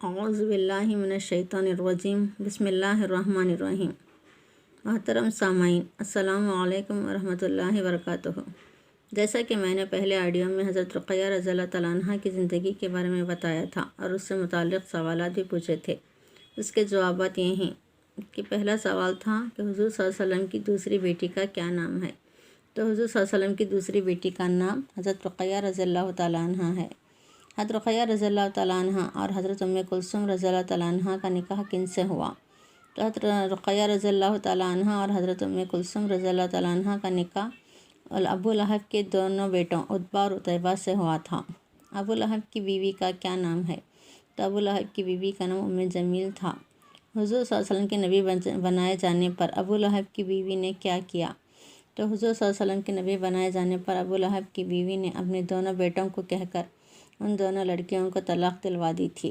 اعوذ باللہ من الشیطان الرجیم بسم اللہ الرحمن الرحیم۔ محترم سامعین، السلام علیکم ورحمۃ اللہ وبرکاتہ۔ جیسا کہ میں نے پہلے آڈیو میں حضرت رقیہ رضی اللہ تعالیٰ عنہ کی زندگی کے بارے میں بتایا تھا اور اس سے متعلق سوالات بھی پوچھے تھے، اس کے جوابات یہ ہیں کہ پہلا سوال تھا کہ حضور صلی اللہ علیہ وسلم کی دوسری بیٹی کا کیا نام ہے؟ تو حضور صلی اللہ علیہ وسلم کی دوسری بیٹی کا نام حضرت رقیہ رضی اللہ تعالیٰ عنہ ہے۔ حضرت رقیہ رضی اللہ تعالیٰ عنہ اور حضرت ام کلثوم رضی اللہ تعالیٰ عنہ کا نکاح کن سے ہوا؟ تو حضرت رقیہ رضی اللہ تعالیٰ عنہ اور حضرت ام کلثوم رضی اللہ تعالیٰ عنہ کا نکاح ابو لہب کے دونوں بیٹوں عتبہ اور عتیبہ سے ہوا تھا۔ ابو لہب کی بیوی کا کیا نام ہے؟ تو ابو لہب کی بیوی کا نام ام جمیل تھا۔ حضور صلی اللہ علیہ وسلم کے نبی بنائے جانے پر ابو لہب کی بیوی نے کیا کیا؟ تو حضور صلی اللہ علیہ وسلم کے نبی بنائے جانے پر ابو لہب کی بیوی نے اپنے دونوں بیٹوں کو کہہ کر ان دونوں لڑکیوں کو طلاق دلوا دی تھی۔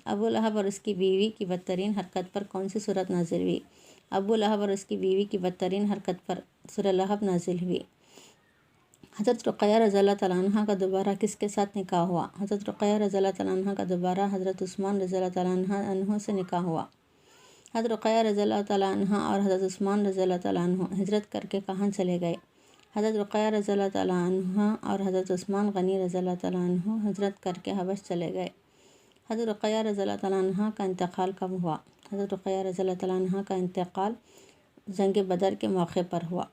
ابو لہب اور اس کی بیوی کی بدترین حرکت پر کون سی صورت نازل ہوئی؟ ابو لہب اور اس کی بیوی کی بدترین حرکت پر سورہ لہب نازل ہوئی۔ حضرت رقیہ رضی اللہ تعالیٰ عنہ کا دوبارہ کس کے ساتھ نکاح ہوا؟ حضرت رقیہ رضی اللہ تعالیٰ عنہ کا دوبارہ حضرت عثمان رضی اللہ تعالیٰ عنہ سے نکاح ہوا۔ حضرت رقیہ رضی اللہ تعالیٰ عنہ اور حضرت عثمان رضی اللہ تعالیٰ عنہ ہجرت کر کے کہاں چلے گئے؟ حضرت رقیہ رضی اللہ تعالیٰ عنہ اور حضرت عثمان غنی رضی اللہ تعالیٰ عنہ ہجرت کر کے حبش چلے گئے۔ حضرت رقیہ رضی اللہ تعالیٰ عنہ کا انتقال کب ہوا؟ حضرت رقیہ رضی اللہ تعالیٰ عنہ کا انتقال جنگ بدر کے موقع پر ہوا۔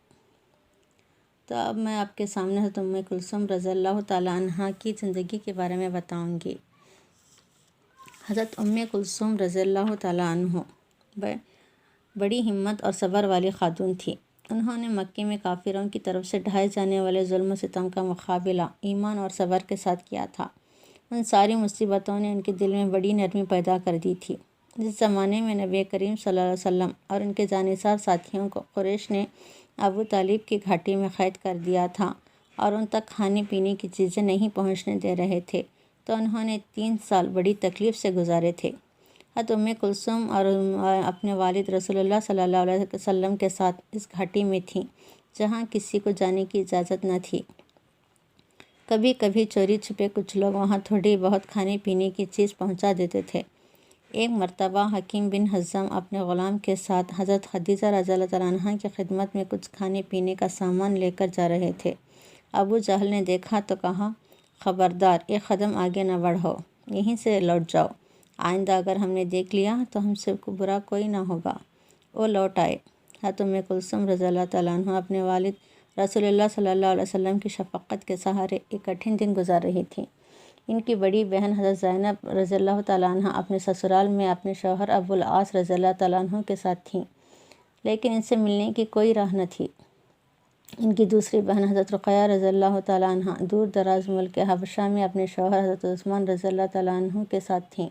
تو اب میں آپ کے سامنے حضرت ام کلثوم رضی اللہ تعالیٰ عنہ کی زندگی کے بارے میں بتاؤں گی۔ حضرت ام کلثوم رضی اللہ تعالیٰ عنہ بڑی ہمت اور صبر والی خاتون تھی۔ انہوں نے مکے میں کافروں کی طرف سے ڈھائے جانے والے ظلم و ستم کا مقابلہ ایمان اور صبر کے ساتھ کیا تھا۔ ان ساری مصیبتوں نے ان کے دل میں بڑی نرمی پیدا کر دی تھی۔ جس زمانے میں نبی کریم صلی اللہ علیہ وسلم اور ان کے جانثار ساتھیوں کو قریش نے ابو طالب کی گھاٹی میں قید کر دیا تھا اور ان تک کھانے پینے کی چیزیں نہیں پہنچنے دے رہے تھے، تو انہوں نے 3 سال بڑی تکلیف سے گزارے تھے۔ حضرت ام کلثوم اور اپنے والد رسول اللہ صلی اللہ علیہ وسلم کے ساتھ اس گھاٹی میں تھیں جہاں کسی کو جانے کی اجازت نہ تھی۔ کبھی کبھی چوری چھپے کچھ لوگ وہاں تھوڑی بہت کھانے پینے کی چیز پہنچا دیتے تھے۔ ایک مرتبہ حکیم بن حزام اپنے غلام کے ساتھ حضرت خدیجہ رضی اللہ تعالیٰ عنہ کی خدمت میں کچھ کھانے پینے کا سامان لے کر جا رہے تھے۔ ابو جہل نے دیکھا تو کہا، خبردار، ایک قدم آگے نہ بڑھو، یہیں سے لوٹ جاؤ، آئندہ اگر ہم نے دیکھ لیا تو ہم سے برا کوئی نہ ہوگا۔ وہ لوٹ آئے۔ حضرت ام کلثوم رضی اللہ تعالیٰ عنہ اپنے والد رسول اللہ صلی اللہ علیہ وسلم کی شفقت کے سہارے ایک کٹھن دن گزار رہی تھیں۔ ان کی بڑی بہن حضرت زینب رضی اللہ تعالیٰ عنہ اپنے سسرال میں اپنے شوہر ابو العاص رضی اللہ تعالیٰ عنہ کے ساتھ تھیں، لیکن ان سے ملنے کی کوئی راہ نہ تھی۔ ان کی دوسری بہن حضرت رقیہ رضی اللہ تعالیٰ عنہ دور دراز ملک حبشہ میں اپنے شوہر حضرت عثمان رضی اللہ تعالیٰ عنہ کے ساتھ تھیں،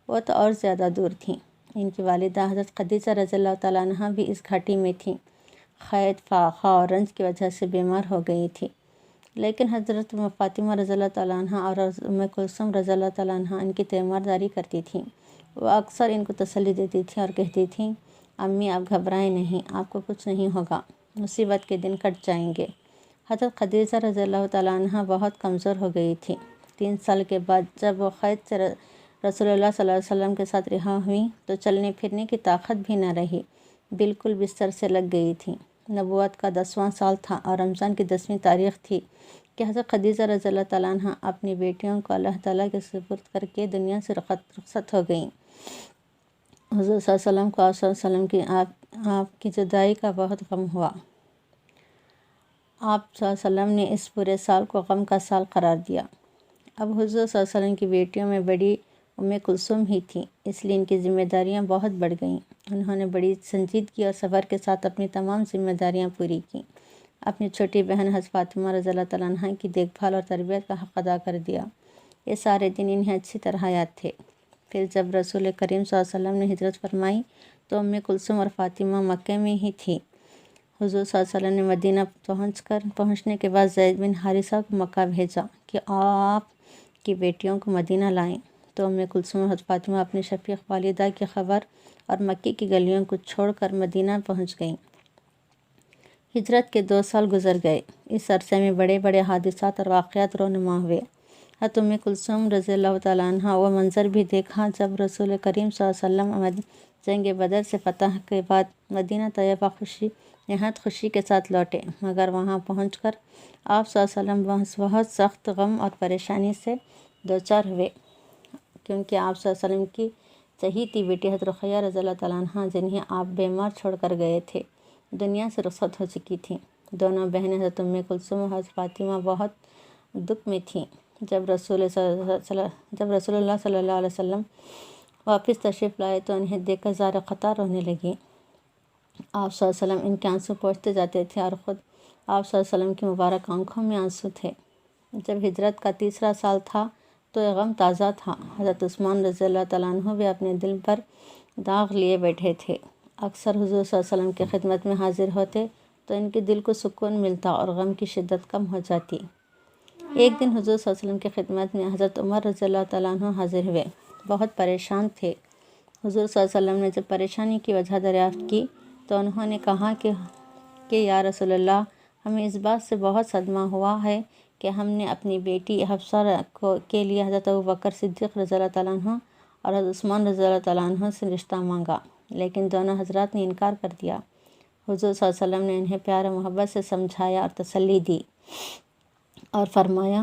وہ تو اور زیادہ دور تھیں۔ ان کی والدہ حضرت خدیجہ رضی اللہ تعالیٰ عنہ بھی اس گھاٹی میں تھیں، قید، فاقہ اور رنج کی وجہ سے بیمار ہو گئی تھی، لیکن حضرت فاطمہ رضی اللہ تعالیٰ عنہ اور ام کلثوم رضی اللہ تعالیٰ عنہ ان کی تیمارداری کرتی تھیں۔ وہ اکثر ان کو تسلی دیتی تھیں اور کہتی تھیں، امی آپ گھبرائیں نہیں، آپ کو کچھ نہیں ہوگا، مصیبت کے دن کٹ جائیں گے۔ حضرت خدیجہ رضی اللہ تعالیٰ عنہ بہت کمزور ہو گئی تھی۔ 3 سال کے بعد جب وہ قید سے رسول اللہ صلی اللہ علیہ وسلم کے ساتھ رہا ہوئیں تو چلنے پھرنے کی طاقت بھی نہ رہی، بالکل بستر سے لگ گئی تھیں۔ نبوت کا 10واں سال تھا اور رمضان کی 10ویں تاریخ تھی کہ حضرت خدیجہ رضی اللہ تعالیٰ عنہ اپنی بیٹیوں کو اللہ تعالیٰ کے سپرد کر کے دنیا سے رخصت ہو گئیں۔ حضور صلی اللہ علیہ وسلم کو آپ صلی اللہ علیہ وسلم کی آپ کی جدائی کا بہت غم ہوا۔ آپ صلی اللہ علیہ وسلم نے اس پورے سال کو غم کا سال قرار دیا۔ اب حضور صلی اللہ علیہ وسلم کی بیٹیوں میں بڑی ام کلثوم ہی تھیں، اس لیے ان کی ذمہ داریاں بہت بڑھ گئیں۔ انہوں نے بڑی سنجیدگی اور صبر کے ساتھ اپنی تمام ذمہ داریاں پوری کیں۔ اپنی چھوٹی بہن حضرت فاطمہ رضی اللہ تعالیٰ عنہ کی دیکھ بھال اور تربیت کا حق ادا کر دیا۔ یہ سارے دن انہیں اچھی طرح یاد تھے۔ پھر جب رسول کریم صلی اللہ علیہ وسلم نے ہجرت فرمائی تو ام کلثوم اور فاطمہ مکے میں ہی تھیں۔ حضور صلی اللہ علیہ وسلم نے مدینہ پہنچنے کے بعد زید بن حارثہ کو مکہ بھیجا کہ آپ کی بیٹیوں کو مدینہ لائیں، تو ام کلثوم اور حضرت فاطمہ اپنی شفیق والدہ کی خبر اور مکے کی گلیوں کو چھوڑ کر مدینہ پہنچ گئیں۔ ہجرت کے 2 سال گزر گئے۔ اس عرصے میں بڑے بڑے حادثات اور واقعات رونما ہوئے۔ حضرت ام کلثوم رضی اللہ تعالیٰ عنہ وہ منظر بھی دیکھا جب رسول کریم صلی اللہ علیہ وسلم جنگ بدر سے فتح کے بعد مدینہ طیبہ نہایت خوشی کے ساتھ لوٹے، مگر وہاں پہنچ کر آپ صلی اللہ علیہ وسلم بہت سخت غم اور پریشانی سے دوچار ہوئے، کیونکہ آپ صلی اللہ علیہ وسلم کی چہیتی بیٹی حضرت رقیہ رضی اللہ تعالیٰ عنہ جنہیں آپ بیمار چھوڑ کر گئے تھے، دنیا سے رخصت ہو چکی تھیں۔ دونوں بہنیں حضرت ام کلثوم اور حضرت فاطمہ بہت دکھ میں تھیں۔ جب رسول اللہ صلی اللہ علیہ وسلم واپس تشریف لائے تو انہیں دیکھ کر زار قطار رونے لگیں۔ آپ صلی اللہ علیہ وسلم ان کے آنسو پوچھتے جاتے تھے اور خود آپ صلی اللہ علیہ وسلم کی مبارک آنکھوں میں آنسو تھے۔ جب ہجرت کا تیسرا سال تھا تو یہ غم تازہ تھا۔ حضرت عثمان رضی اللہ تعالیٰ عنہ بھی اپنے دل پر داغ لیے بیٹھے تھے۔ اکثر حضور صلی اللہ علیہ وسلم کی خدمت میں حاضر ہوتے تو ان کے دل کو سکون ملتا اور غم کی شدت کم ہو جاتی۔ ایک دن حضور صلی اللہ علیہ وسلم کی خدمت میں حضرت عمر رضی اللہ تعالیٰ عنہ حاضر ہوئے، بہت پریشان تھے۔ حضور صلی اللہ علیہ وسلم نے جب پریشانی کی وجہ دریافت کی تو انہوں نے کہا کہ یا رسول اللہ، ہمیں اس بات سے بہت صدمہ ہوا ہے کہ ہم نے اپنی بیٹی حفصہ کے لیے حضرت ابوبکر صدیق رضی اللہ تعالیٰ عنہ اور حضرت عثمان رضی اللہ تعالیٰ عنہ سے رشتہ مانگا، لیکن دونوں حضرات نے انکار کر دیا۔ حضور صلی اللہ علیہ وسلم نے انہیں پیار و محبت سے سمجھایا اور تسلی دی اور فرمایا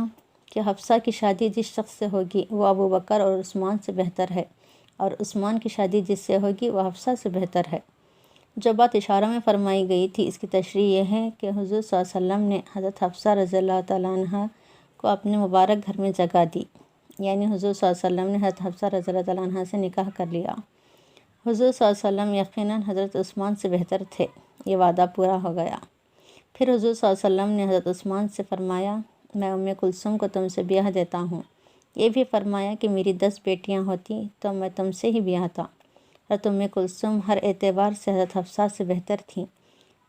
کہ حفصہ کی شادی جس شخص سے ہوگی وہ ابوبکر اور عثمان سے بہتر ہے، اور عثمان کی شادی جس سے ہوگی وہ حفصہ سے بہتر ہے۔ جو بات اشاروں میں فرمائی گئی تھی اس کی تشریح یہ ہے کہ حضور صلی اللہ علیہ وسلم نے حضرت حفصہ رضی اللہ تعالیٰ عنہ کو اپنے مبارک گھر میں جگہ دی، یعنی حضور صلی اللہ علیہ وسلم نے حضرت حفصہ رضی اللہ تعالیٰ عنہ سے نکاح کر لیا۔ حضور صلی اللہ علیہ وسلم یقیناً حضرت عثمان سے بہتر تھے، یہ وعدہ پورا ہو گیا۔ پھر حضور صلی اللہ علیہ وسلم نے حضرت عثمان سے فرمایا، میں ام کلثوم کو تم سے بیاہ دیتا ہوں۔ یہ بھی فرمایا کہ میری 10 بیٹیاں ہوتی تو میں تم سے ہی بیاہتا۔ حضرت ام کلثوم ہر اعتبار سے حضرت حفصہ سے بہتر تھیں۔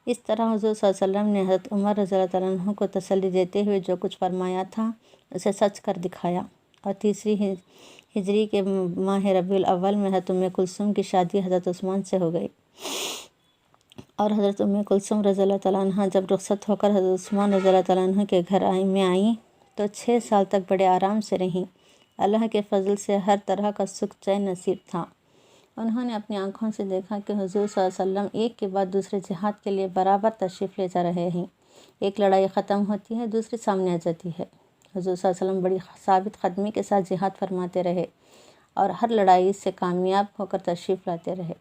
اس طرح حضور صلی اللہ علیہ وسلم نے حضرت عمر رضی اللہ تعالیٰ عنہ کو تسلی دیتے ہوئے جو کچھ فرمایا تھا اسے سچ کر دکھایا، اور تیسری ہجری کے ماہ ربیع الاول میں حضرت ام کلثوم کی شادی حضرت عثمان سے ہو گئی، اور حضرت ام کلثوم رضی اللہ تعالیٰ عنہ جب رخصت ہو کر حضرت عثمان رضی اللہ تعالیٰ عنہ کے گھر میں آئیں تو 6 سال تک بڑے آرام سے رہیں۔ اللہ کے فضل سے ہر طرح کا سکھ چین نصیب تھا۔ انہوں نے اپنی آنکھوں سے دیکھا کہ حضور صلی اللہ علیہ وسلم ایک کے بعد دوسرے جہاد کے لیے برابر تشریف لے جا رہے ہیں۔ ایک لڑائی ختم ہوتی ہے، دوسری سامنے آ جاتی ہے۔ حضور صلی اللہ علیہ وسلم بڑی ثابت قدمی کے ساتھ جہاد فرماتے رہے اور ہر لڑائی سے کامیاب ہو کر تشریف لاتے رہے۔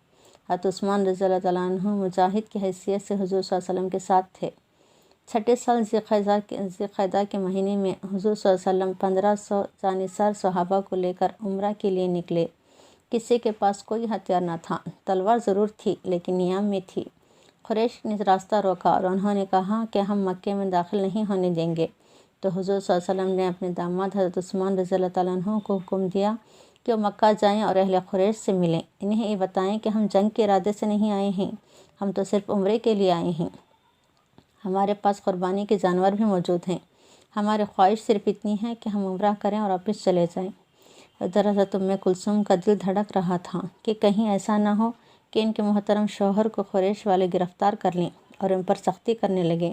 حضرت عثمان رضی اللہ تعالیٰ عنہ مجاہد کی حیثیت سے حضور صلی اللہ علیہ وسلم کے ساتھ تھے۔ 6 سال ذوالقعدہ کے مہینے میں حضور صلی اللہ علیہ وسلم 1500 جانثار صحابہ کو لے کر عمرہ کے لیے نکلے۔ کسی کے پاس کوئی ہتھیار نہ تھا، تلوار ضرور تھی لیکن نیام میں تھی۔ قریش نے راستہ روکا اور انہوں نے کہا کہ ہم مکے میں داخل نہیں ہونے دیں گے، تو حضور صلی اللہ علیہ وسلم نے اپنے داماد حضرت عثمان رضی اللہ تعالیٰ عنہ کو حکم دیا کہ وہ مکہ جائیں اور اہل قریش سے ملیں، انہیں یہ بتائیں کہ ہم جنگ کے ارادے سے نہیں آئے ہیں، ہم تو صرف عمرے کے لیے آئے ہیں۔ ہمارے پاس قربانی کے جانور بھی موجود ہیں، ہماری خواہش صرف اتنی ہے کہ ہم عمرہ کریں اور واپس چلے جائیں۔ ادھر حضرت ام کلثوم کا دل دھڑک رہا تھا کہ کہیں ایسا نہ ہو کہ ان کے محترم شوہر کو قریش والے گرفتار کر لیں اور ان پر سختی کرنے لگیں،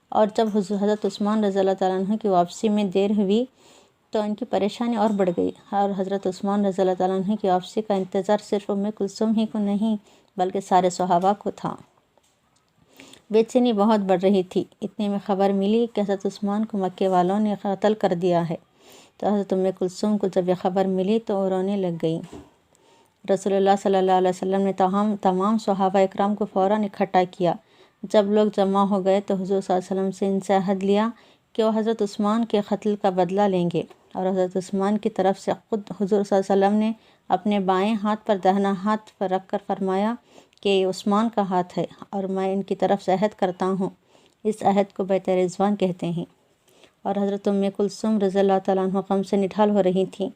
اور جب حضرت عثمان رضی اللہ تعالیٰ عنہ کی واپسی میں دیر ہوئی تو ان کی پریشانی اور بڑھ گئی، اور حضرت عثمان رضی اللہ تعالیٰ عنہ کی واپسی کا انتظار صرف ام کلثوم ہی کو نہیں بلکہ سارے صحابہ کو تھا۔ بے چینی بہت بڑھ رہی تھی۔ اتنے میں خبر ملی کہ حضرت عثمان کو مکے والوں نے قتل کر دیا ہے، تو حضرت ام کلثوم کو جب یہ خبر ملی تو وہ رونے لگ گئی۔ رسول اللہ صلی اللہ علیہ وسلم نے تمام صحابہ اکرام کو فوراً اکٹھا کیا۔ جب لوگ جمع ہو گئے تو حضور صلی اللہ علیہ وسلم سے ان سے عہد لیا کہ وہ حضرت عثمان کے قتل کا بدلہ لیں گے، اور حضرت عثمان کی طرف سے خود حضور صلی اللہ علیہ وسلم نے اپنے بائیں ہاتھ پر داہنا ہاتھ پر رکھ کر فرمایا کہ یہ عثمان کا ہاتھ ہے اور میں ان کی طرف سے عہد کرتا ہوں۔ اس عہد کو بیعت رضوان کہتے ہیں۔ اور حضرت ام کلثوم رضی اللہ تعالیٰ عنہ غم سے نڈھال ہو رہی تھیں۔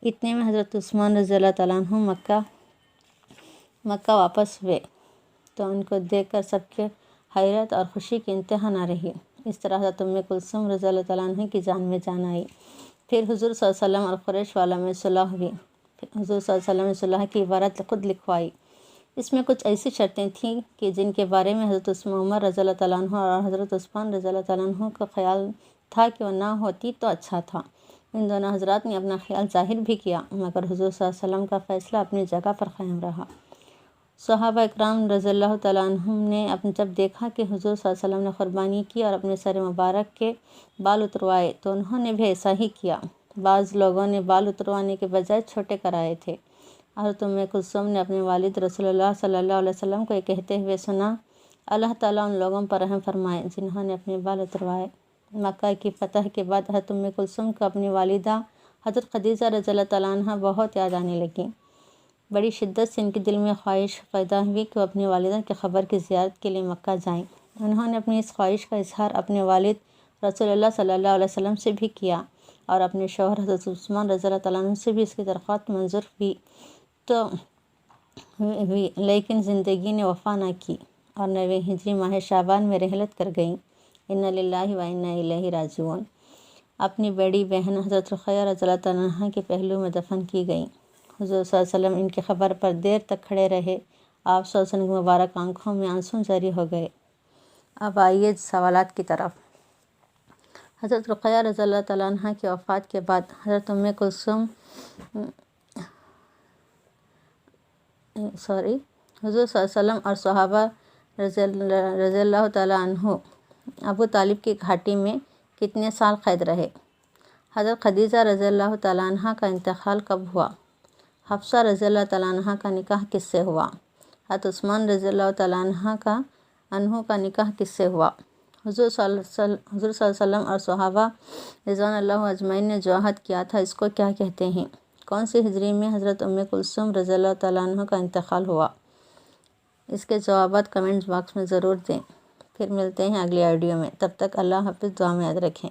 اتنے میں حضرت عثمان رضی اللہ تعالیٰ عنہ مکہ واپس ہوئے تو ان کو دیکھ کر سب کے حیرت اور خوشی کی انتہا نہ رہی۔ اس طرح حضرت ام کلثوم رضی اللہ تعالیٰ عنہ کی جان میں جان آئی۔ پھر حضور صلی اللہ علیہ وسلم اور قریش والوں میں صلح ہوئی۔ حضور صلی اللہ علیہ وسلم نے صلح کی عبارت خود لکھوائی۔ اس میں کچھ ایسی شرطیں تھیں کہ جن کے بارے میں حضرت عمر رضی اللہ تعالیٰ عنہ اور حضرت عثمان رضی اللہ تعالیٰ عنہ کا خیال تھا کہ وہ نہ ہوتی تو اچھا تھا، ان دونوں حضرات نے اپنا خیال ظاہر بھی کیا، مگر حضور صلی اللہ علیہ وسلم کا فیصلہ اپنی جگہ پر قائم رہا۔ صحابہ اکرام رضی اللہ تعالیٰ عنہم نے جب دیکھا کہ حضور صلی اللہ علیہ وسلم نے قربانی کی اور اپنے سر مبارک کے بال اتروائے تو انہوں نے بھی ایسا ہی کیا۔ بعض لوگوں نے بال اتروانے کے بجائے چھوٹے کرائے تھے۔ حضرت ام کلثوم نے اپنے والد رسول اللہ صلی اللہ علیہ وسلم کو یہ کہتے ہوئے سنا، اللہ تعالیٰ ان لوگوں پر رحم فرمائے جنہوں نے اپنے بال اتروائے۔ مکہ کی فتح کے بعد حضرت ام کلثوم کو اپنی والدہ حضرت خدیجہ رضی اللہ تعالیٰ عنہ بہت یاد آنے لگیں۔ بڑی شدت سے ان کے دل میں خواہش پیدا ہوئی کہ وہ اپنی والدہ کی قبر کی زیارت کے لیے مکہ جائیں۔ انہوں نے اپنی اس خواہش کا اظہار اپنے والد رسول اللہ صلی اللہ علیہ وسلم سے بھی کیا اور اپنے شوہر حضرت عثمان رضی اللہ تعالیٰ عنہ سے بھی اس کی درخواست منظور ہوئی، لیکن زندگی نے وفا نہ کی اور 9 ہجری ماہ شعبان میں رحلت کر گئیں۔ انا للہ و انا الیہ راجعون۔ اپنی بڑی بہن حضرت رقیہ رضی اللہ تعالیٰ عنہ کے پہلو میں دفن کی گئیں۔ حضور صلی اللہ علیہ وسلم ان کی قبر پر دیر تک کھڑے رہے۔ آپ صلی اللہ علیہ وسلم کی مبارک آنکھوں میں آنسو جاری ہو گئے۔ اب آئیے سوالات کی طرف۔ حضرت رقیہ رضی اللہ تعالیٰ عنہ کی وفات کے بعد حضرت ام کلثوم حضور صلی اللہ علیہ وسلم اور صحابہ رضی اللہ تعالیٰ عنہ ابو طالب کی گھاٹی میں کتنے سال قید رہے؟ حضرت خدیجہ رضی اللہ تعالیٰ عنہ کا انتقال کب ہوا؟ حفصہ رضی اللہ تعالیٰ عنہ کا نکاح کس سے ہوا؟ حضرت عثمان رضی اللہ تعالیٰ عنہ کا نکاح کس سے ہوا؟ حضور صلی اللہ علیہ وسلم اور صحابہ رضوان اللہ اجمعین نے جو عہد کیا تھا اس کو کیا کہتے ہیں؟ کون سی ہجری میں حضرت ام کلثوم رضی اللہ تعالیٰ عنہ کا انتقال ہوا؟ اس کے جوابات کمنٹس باکس میں ضرور دیں۔ پھر ملتے ہیں اگلی آڈیو میں، تب تک اللہ حافظ، دعا میں یاد رکھیں۔